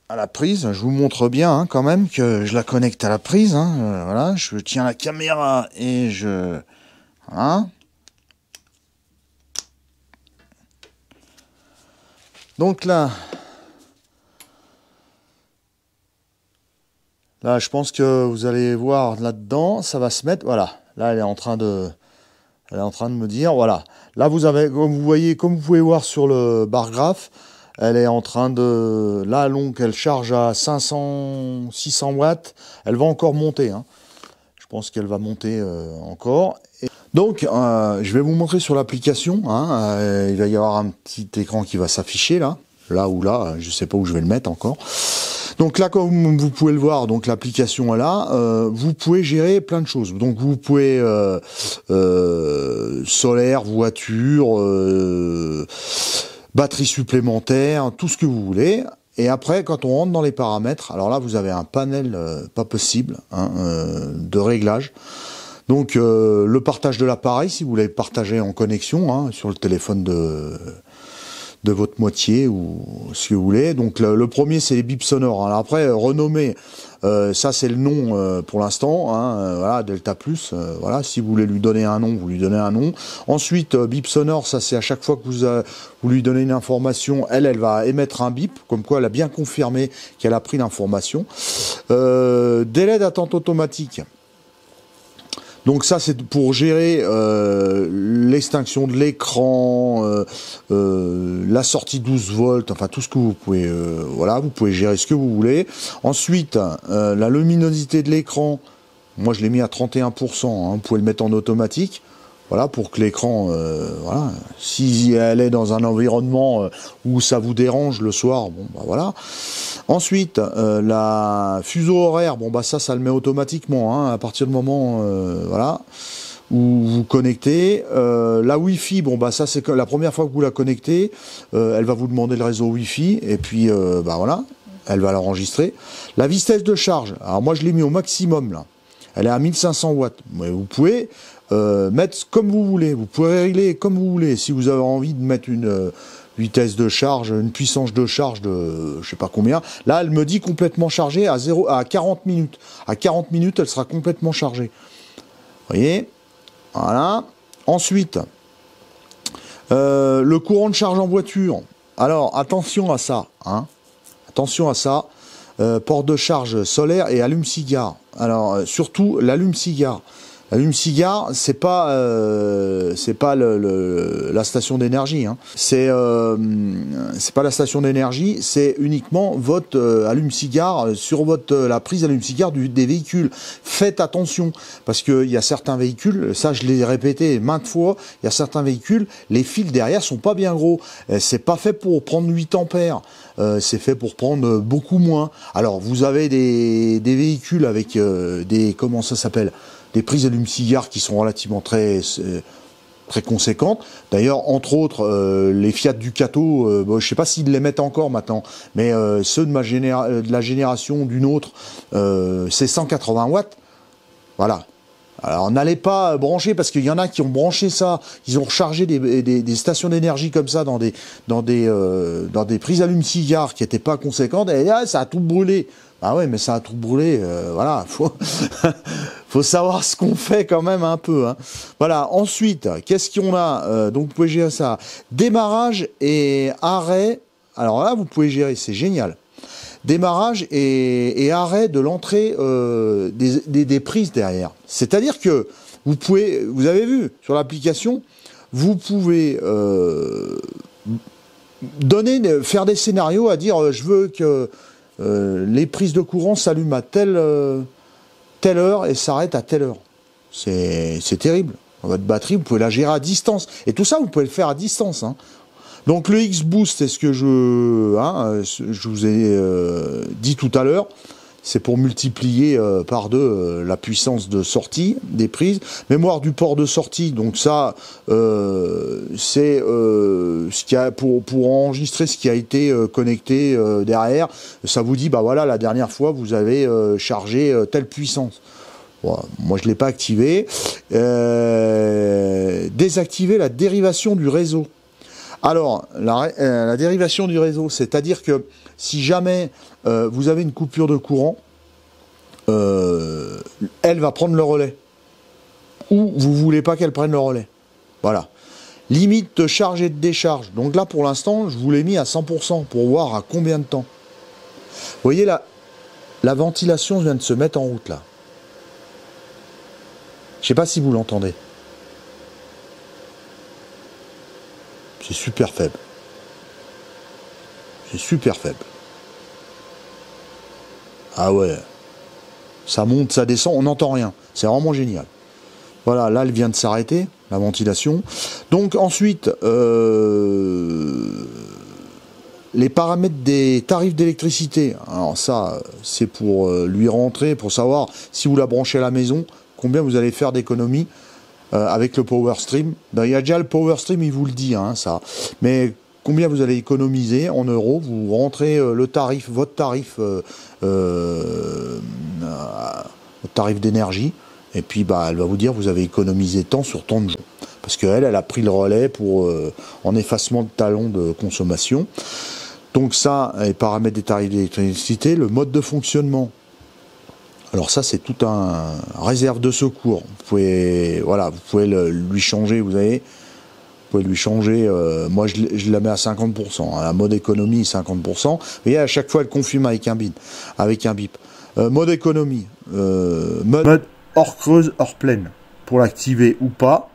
à la prise. Je vous montre bien hein, quand même que je la connecte à la prise. Hein. Voilà, je tiens la caméra et je... Voilà. Donc là, je pense que vous allez voir là-dedans, ça va se mettre, voilà. Là, elle est en train de me dire, voilà. Là, vous avez, comme vous voyez, comme vous pouvez voir sur le bar graphe, elle est en train de, là, donc, elle charge à 600 watts. Elle va encore monter, hein. Je pense qu'elle va monter encore. Et donc, je vais vous montrer sur l'application, hein, il va y avoir un petit écran qui va s'afficher, là. là ou là, je sais pas où je vais le mettre encore. Donc là, comme vous pouvez le voir, donc l'application est là, vous pouvez gérer plein de choses. Donc vous pouvez solaire, voiture, batterie supplémentaire, tout ce que vous voulez. Et après, quand on rentre dans les paramètres, alors là, vous avez un panel pas possible hein, de réglage. Donc le partage de l'appareil, si vous voulez partager en connexion hein, sur le téléphone de votre moitié ou ce que vous voulez. Donc le premier, c'est les bips sonores. Alors après, renommé, ça c'est le nom pour l'instant. Hein, voilà, Delta Plus. Voilà, si vous voulez lui donner un nom, vous lui donnez un nom. Ensuite, bip sonore, ça c'est à chaque fois que vous lui donnez une information, elle va émettre un bip, comme quoi elle a bien confirmé qu'elle a pris l'information. Délai d'attente automatique. Donc ça c'est pour gérer l'extinction de l'écran, la sortie 12 volts, enfin tout ce que vous pouvez, voilà, vous pouvez gérer ce que vous voulez. Ensuite, la luminosité de l'écran, moi je l'ai mis à 31%, hein, vous pouvez le mettre en automatique. Voilà, pour que l'écran, voilà, si elle est dans un environnement où ça vous dérange le soir, bon bah voilà. Ensuite, la fuseau horaire, bon bah ça le met automatiquement, hein, à partir du moment, voilà, où vous connectez. La Wi-Fi, bon bah ça c'est la première fois que vous la connectez, elle va vous demander le réseau Wi-Fi et puis bah voilà, elle va l'enregistrer. La vitesse de charge, alors moi je l'ai mis au maximum là, elle est à 1500 watts. Mais vous pouvez mettre comme vous voulez, vous pouvez régler comme vous voulez. Si vous avez envie de mettre une vitesse de charge, une puissance de charge de je sais pas combien, là elle me dit complètement chargée à 40 minutes. À 40 minutes, elle sera complètement chargée. Vous voyez? Voilà. Ensuite, le courant de charge en voiture. Alors attention à ça, hein. Attention à ça. Porte de charge solaire et allume-cigare. Alors surtout l'allume-cigare. L'allume-cigare, c'est pas la station d'énergie. Hein. C'est pas la station d'énergie, c'est uniquement votre allume-cigare sur la prise allume-cigare des véhicules. Faites attention parce que il y a certains véhicules, ça je l'ai répété maintes fois, il y a certains véhicules, les fils derrière sont pas bien gros. C'est pas fait pour prendre 8 ampères. C'est fait pour prendre beaucoup moins. Alors vous avez des véhicules avec des comment ça s'appelle, des prises allume-cigare qui sont relativement très conséquentes. D'ailleurs, entre autres, les Fiat Ducato, bon, je sais pas s'ils les mettent encore maintenant, mais ceux de la génération d'une autre, c'est 180 watts. Voilà. Alors n'allez pas brancher parce qu'il y en a qui ont branché ça, ils ont rechargé des stations d'énergie comme ça dans des prises allume-cigare qui n'étaient pas conséquentes et là, ça a tout brûlé. Ah ouais, mais ça a tout brûlé, voilà, faut savoir ce qu'on fait quand même un peu. Hein. Voilà, ensuite, qu'est-ce qu'on a donc vous pouvez gérer ça. Démarrage et arrêt, alors là vous pouvez gérer, c'est génial. Démarrage et arrêt de l'entrée des prises derrière. C'est-à-dire que vous avez vu sur l'application, vous pouvez faire des scénarios à dire je veux que les prises de courant s'allument à telle heure et s'arrêtent à telle heure. C'est terrible. Votre batterie, vous pouvez la gérer à distance. Et tout ça, vous pouvez le faire à distance. Hein. Donc le X-Boost, c'est ce que je vous ai dit tout à l'heure, c'est pour multiplier par 2 la puissance de sortie des prises. Mémoire du port de sortie, donc ça, c'est ce qui a pour enregistrer ce qui a été connecté derrière. Ça vous dit, bah voilà, la dernière fois, vous avez chargé telle puissance. Bon, moi, je l'ai pas activé. Désactiver la dérivation du réseau. Alors, la dérivation du réseau, c'est-à-dire que si jamais vous avez une coupure de courant, elle va prendre le relais. Ou vous voulez pas qu'elle prenne le relais. Voilà. Limite de charge et de décharge. Donc là, pour l'instant, je vous l'ai mis à 100% pour voir à combien de temps. Vous voyez, la ventilation vient de se mettre en route, là. Je sais pas si vous l'entendez. C'est super faible. C'est super faible. Ah ouais. Ça monte, ça descend, on n'entend rien. C'est vraiment génial. Voilà, là, elle vient de s'arrêter, la ventilation. Donc ensuite, les paramètres des tarifs d'électricité. Alors ça, c'est pour lui rentrer, pour savoir si vous la branchez à la maison, combien vous allez faire d'économies avec le Power Stream. Ben, il y a déjà le Power Stream, il vous le dit, hein, ça. Mais combien vous allez économiser en euros, vous rentrez le tarif, votre tarif d'énergie, et puis bah, elle va vous dire vous avez économisé tant sur tant de jours. Parce qu'elle, elle a pris le relais pour en effacement de talons de consommation. Donc ça, les paramètres des tarifs d'électricité, le mode de fonctionnement. Alors ça, c'est tout un réserve de secours. Vous pouvez, voilà, vous pouvez lui changer, vous avez, vous pouvez lui changer. Moi, je la mets à 50%. Hein, la mode économie, 50%. Vous voyez, à chaque fois, elle confirme avec un bip. Mode économie, mode hors creuse, hors pleine, pour l'activer ou pas.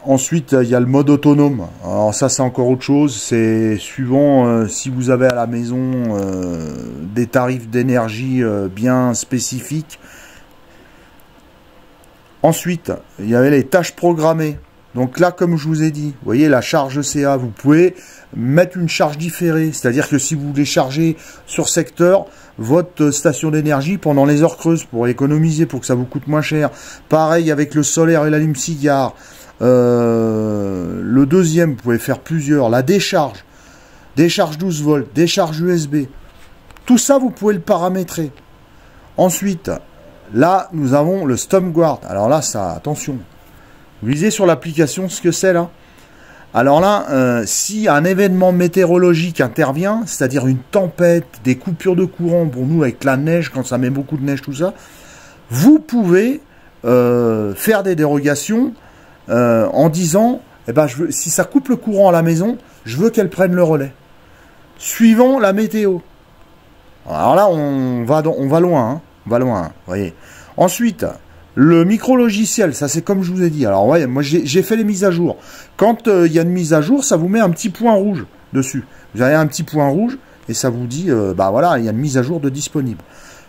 Ensuite, il y a le mode autonome. Alors ça, c'est encore autre chose. C'est suivant si vous avez à la maison des tarifs d'énergie bien spécifiques. Ensuite, il y avait les tâches programmées. Donc là, comme je vous ai dit, vous voyez la charge CA, vous pouvez mettre une charge différée. C'est-à-dire que si vous voulez charger sur secteur votre station d'énergie pendant les heures creuses pour économiser, pour que ça vous coûte moins cher. Pareil avec le solaire et l'allume-cigare. Le deuxième, vous pouvez faire plusieurs. La décharge 12 volts, décharge USB. Tout ça, vous pouvez le paramétrer. Ensuite, là, nous avons le Storm Guard. Alors là, ça, attention. Vous lisez sur l'application ce que c'est là. Alors là, si un événement météorologique intervient, c'est-à-dire une tempête, des coupures de courant, pour nous avec la neige, quand ça met beaucoup de neige, tout ça, vous pouvez faire des dérogations en disant, eh ben, si ça coupe le courant à la maison, je veux qu'elle prenne le relais. Suivant la météo. Alors là, on va loin, hein, on va loin, hein, voyez. Ensuite, le micro-logiciel, ça c'est comme je vous ai dit. Alors ouais, moi j'ai fait les mises à jour. Quand il y a une mise à jour, ça vous met un petit point rouge dessus. Vous avez un petit point rouge et ça vous dit, bah voilà, il y a une mise à jour de disponible.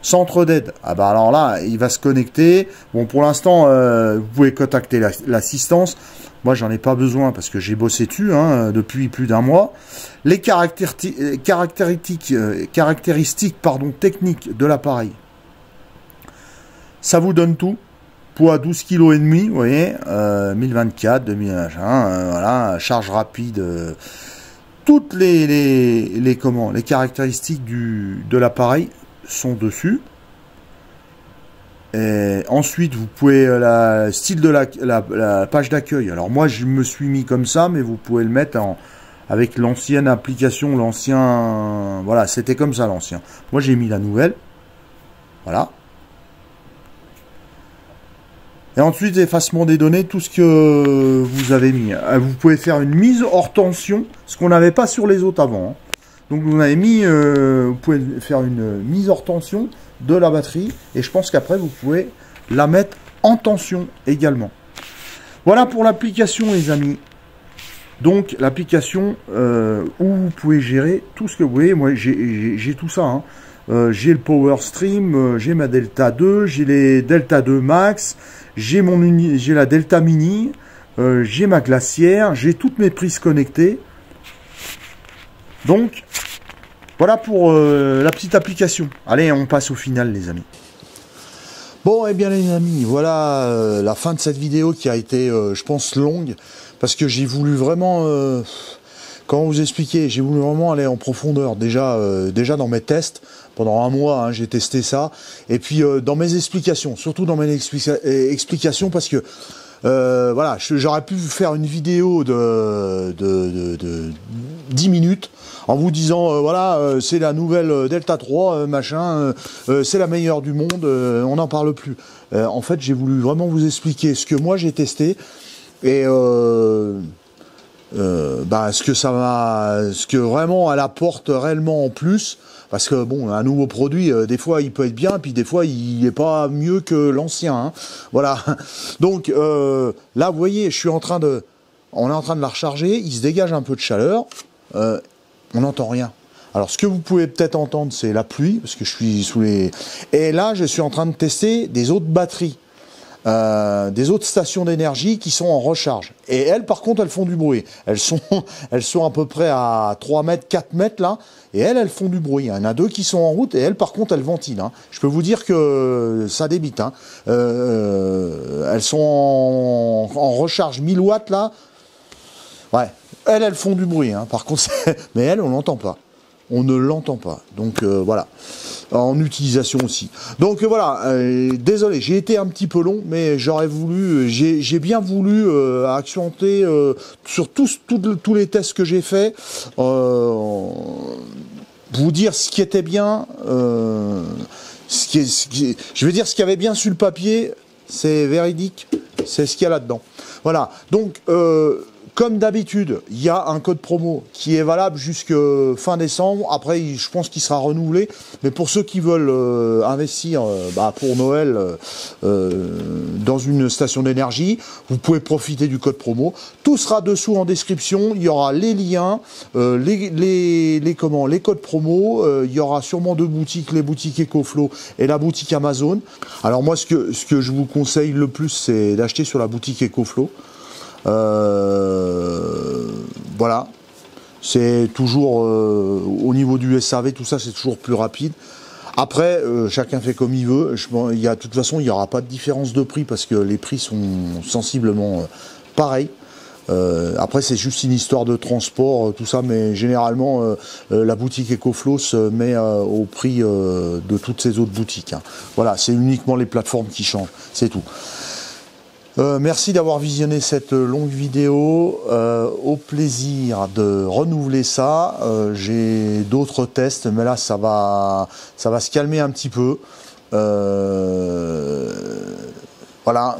Centre d'aide, ah bah alors là, il va se connecter. Bon, pour l'instant, vous pouvez contacter l'assistance. Moi, j'en ai pas besoin parce que j'ai bossé dessus hein, depuis plus d'un mois. Les caractéristiques techniques de l'appareil. Ça vous donne tout. Poids 12,5 kg, vous voyez, 1024, 2000, voilà, charge rapide, toutes les caractéristiques de l'appareil sont dessus. Et ensuite, vous pouvez style de la page d'accueil. Alors moi, je me suis mis comme ça, mais vous pouvez le mettre avec l'ancienne application, l'ancien, voilà, c'était comme ça l'ancien. Moi, j'ai mis la nouvelle, voilà. Et ensuite, effacement des données, tout ce que vous avez mis. Vous pouvez faire une mise hors tension, ce qu'on n'avait pas sur les autres avant. Hein. Donc vous avez mis, vous pouvez faire une mise hors tension de la batterie. Et je pense qu'après, vous pouvez la mettre en tension également. Voilà pour l'application, les amis. Donc l'application où vous pouvez gérer tout ce que vous voulez. Moi, j'ai tout ça. Hein. J'ai le Power Stream, j'ai ma Delta 2, j'ai les Delta 2 Max, j'ai la Delta Mini, j'ai ma glacière, j'ai toutes mes prises connectées. Donc, voilà pour la petite application. Allez, on passe au final, les amis. Bon, eh bien, les amis, voilà la fin de cette vidéo qui a été, je pense, longue, parce que j'ai voulu vraiment... comment vous expliquer, j'ai voulu vraiment aller en profondeur. Déjà dans mes tests, pendant un mois, hein, j'ai testé ça. Et puis dans mes explications, surtout dans mes explications, parce que voilà, j'aurais pu faire une vidéo de 10 minutes en vous disant voilà, c'est la nouvelle Delta 3, machin, c'est la meilleure du monde, on n'en parle plus. En fait, j'ai voulu vraiment vous expliquer ce que moi j'ai testé et ce que vraiment elle apporte réellement en plus, parce que bon, un nouveau produit, des fois il peut être bien, puis des fois il n'est pas mieux que l'ancien, hein. Voilà. Donc là, vous voyez, on est en train de la recharger, il se dégage un peu de chaleur, on n'entend rien. Alors ce que vous pouvez peut-être entendre, c'est la pluie, parce que je suis sous les... Et là, je suis en train de tester des autres batteries. des autres stations d'énergie qui sont en recharge. Et elles, par contre, elles font du bruit. Elles sont à peu près à 3 mètres, 4 mètres là, et elles font du bruit. Il y en a 2 qui sont en route, et elles, par contre, elles ventilent. Hein. Je peux vous dire que ça débite. Hein. Elles sont en recharge 1000 watts là. Ouais, elles font du bruit. Hein. Par contre, mais elles, on l'entend pas. On ne l'entend pas. Donc voilà. En utilisation aussi. Donc voilà, désolé, j'ai été un petit peu long, mais j'aurais voulu, j'ai bien voulu accentuer sur tous les tests que j'ai faits, vous dire ce qui était bien, je veux dire ce qu'il y avait bien sur le papier, c'est véridique, c'est ce qu'il y a là-dedans. Voilà, donc comme d'habitude, il y a un code promo qui est valable jusqu'à fin décembre. Après, je pense qu'il sera renouvelé. Mais pour ceux qui veulent investir pour Noël dans une station d'énergie, vous pouvez profiter du code promo. Tout sera dessous en description. Il y aura les liens, les codes promo. Il y aura sûrement 2 boutiques, les boutiques EcoFlow et la boutique Amazon. Alors moi, ce que je vous conseille le plus, c'est d'acheter sur la boutique EcoFlow. Voilà, c'est toujours au niveau du SAV, tout ça, c'est toujours plus rapide. Après, chacun fait comme il veut. De toute façon, il n'y aura pas de différence de prix parce que les prix sont sensiblement pareils. Après, c'est juste une histoire de transport, tout ça, mais généralement, la boutique EcoFlow se met au prix de toutes ces autres boutiques. Hein. Voilà, c'est uniquement les plateformes qui changent, c'est tout. Merci d'avoir visionné cette longue vidéo. Au plaisir de renouveler ça. J'ai d'autres tests, mais là ça va se calmer un petit peu. Voilà,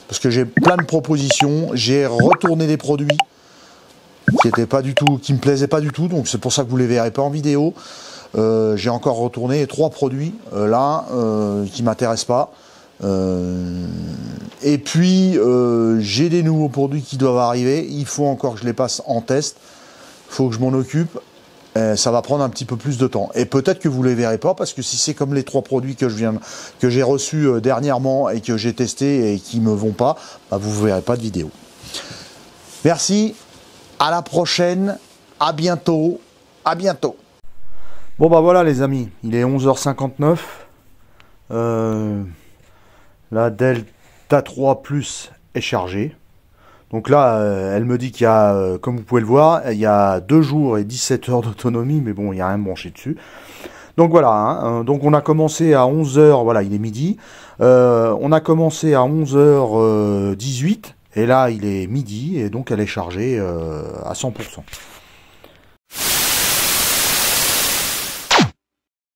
parce que j'ai plein de propositions. J'ai retourné des produits qui me plaisaient pas du tout, donc c'est pour ça que vous les verrez pas en vidéo. J'ai encore retourné 3 produits là qui m'intéressent pas. Et puis j'ai des nouveaux produits qui doivent arriver, il faut encore que je les passe en test, il faut que je m'en occupe, ça va prendre un petit peu plus de temps, et peut-être que vous les verrez pas, parce que si c'est comme les 3 produits que j'ai reçus dernièrement et que j'ai testé et qui me vont pas, vous verrez pas de vidéo. Merci, à la prochaine, à bientôt. Bon voilà les amis, il est 11h59, la Delta 3 Plus est chargée. Donc là, elle me dit qu'il y a, comme vous pouvez le voir, il y a 2 jours et 17 heures d'autonomie, mais bon, il n'y a rien branché dessus. Donc voilà, hein, donc on a commencé à 11h, voilà, il est midi. On a commencé à 11h18, et là, il est midi, et donc elle est chargée à 100%.